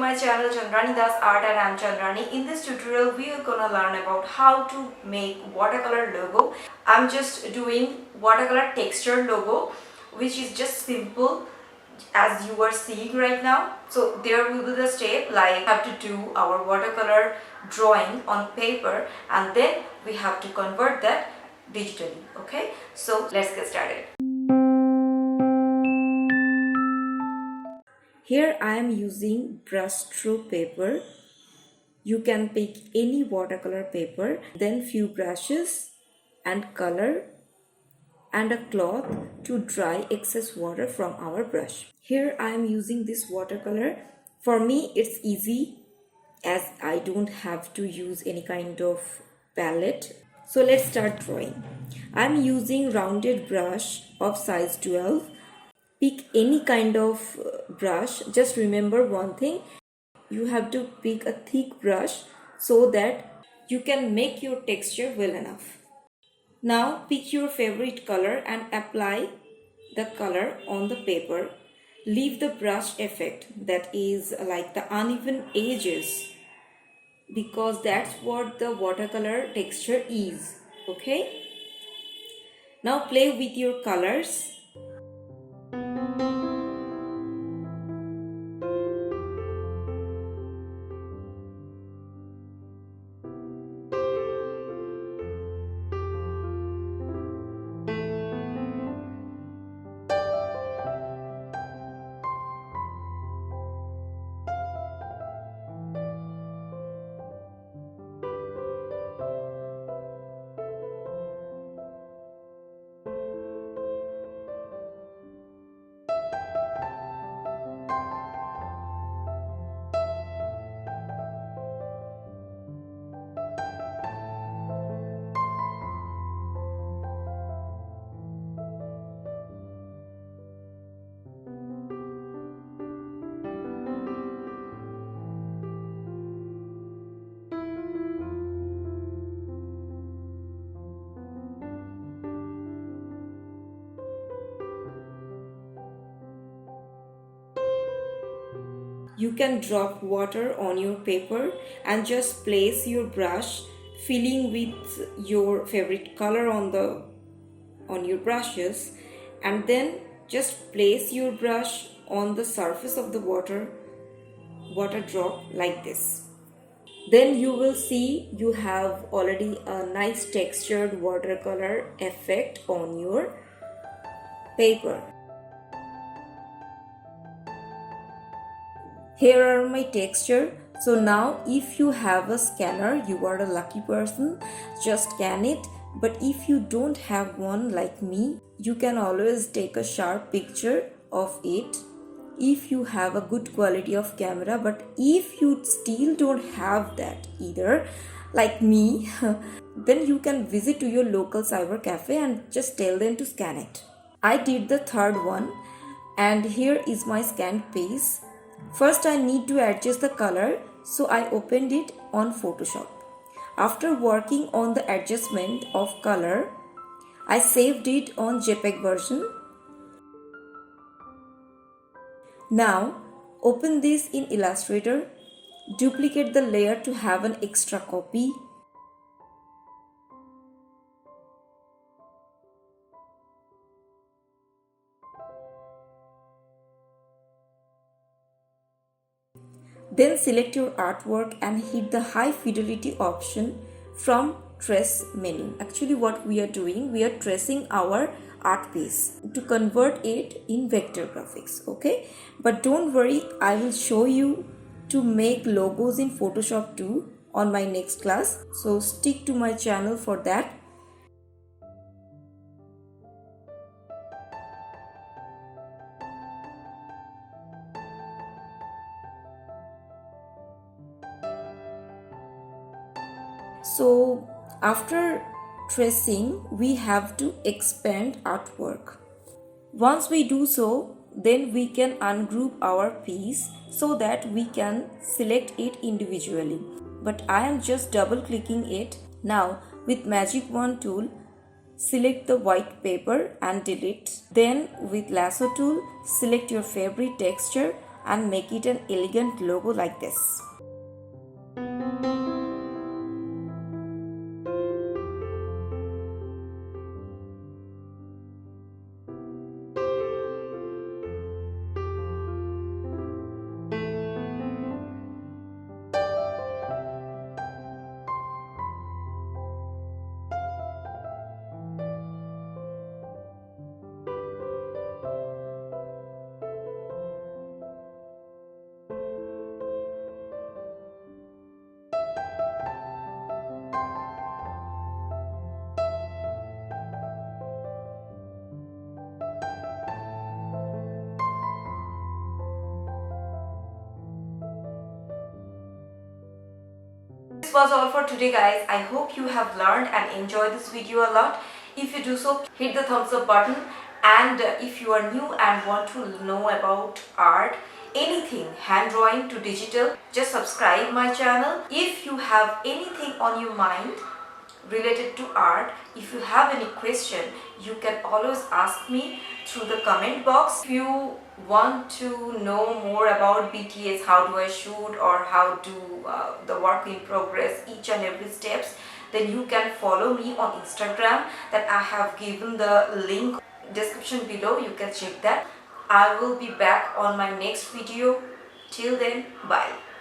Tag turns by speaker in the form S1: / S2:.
S1: my channel Chandrani Das Art, and I'm Chandrani. In this tutorial we are gonna learn about how to make watercolor logo. I'm just doing watercolor texture logo, which is just simple as you are seeing right now. So there will be the step like have to do our watercolor drawing on paper, and then we have to convert that digitally. Okay, so let's get started. Here I am using brush stroke paper. You can pick any watercolor paper, then few brushes and color and a cloth to dry excess water from our brush. Here I am using this watercolor. For me it's easy as I don't have to use any kind of palette. So let's start drawing. I am using rounded brush of size 12. Pick any kind of brush. Just remember one thing, you have to pick a thick brush so that you can make your texture well enough. Now pick your favorite color and apply the color on the paper. Leave the brush effect, that is like the uneven edges, because that's what the watercolor texture is. Okay, now play with your colors. You can drop water on your paper and just place your brush, filling with your favorite color on your brushes, and then just place your brush on the surface of the water drop like this. Then you will see you have already a nice textured watercolor effect on your paper. Here are my texture. So now if you have a scanner, you are a lucky person, just scan it. But if you don't have one like me, you can always take a sharp picture of it if you have a good quality of camera. But if you still don't have that either, like me, then you can visit to your local cyber cafe and just tell them to scan it. I did the third one, and here is my scanned piece. First I need to adjust the color, so I opened it on Photoshop. After working on the adjustment of color, I saved it on JPEG version. Now open this in Illustrator, duplicate the layer to have an extra copy. Then select your artwork and hit the high fidelity option from trace menu. Actually what we are doing, we are tracing our art piece to convert it in vector graphics. Okay, but don't worry, I will show you to make logos in Photoshop too on my next class. So stick to my channel for that. So after tracing, we have to expand artwork. Once we do so, then we can ungroup our piece so that we can select it individually. But I am just double clicking it. Now with magic wand tool, select the white paper and delete. Then with lasso tool, select your favorite texture and make it an elegant logo like this. This was all for today, guys. I hope you have learned and enjoyed this video a lot. If you do so, hit the thumbs up button, and if you are new and want to know about art, anything hand drawing to digital, just subscribe my channel. If you have anything on your mind related to art, if you have any question, you can always ask me through the comment box. If you want to know more about BTS, how do I shoot, or how do the work in progress, each and every steps, then you can follow me on Instagram, that I have given the link description below. You can check that. I will be back on my next video. Till then, bye.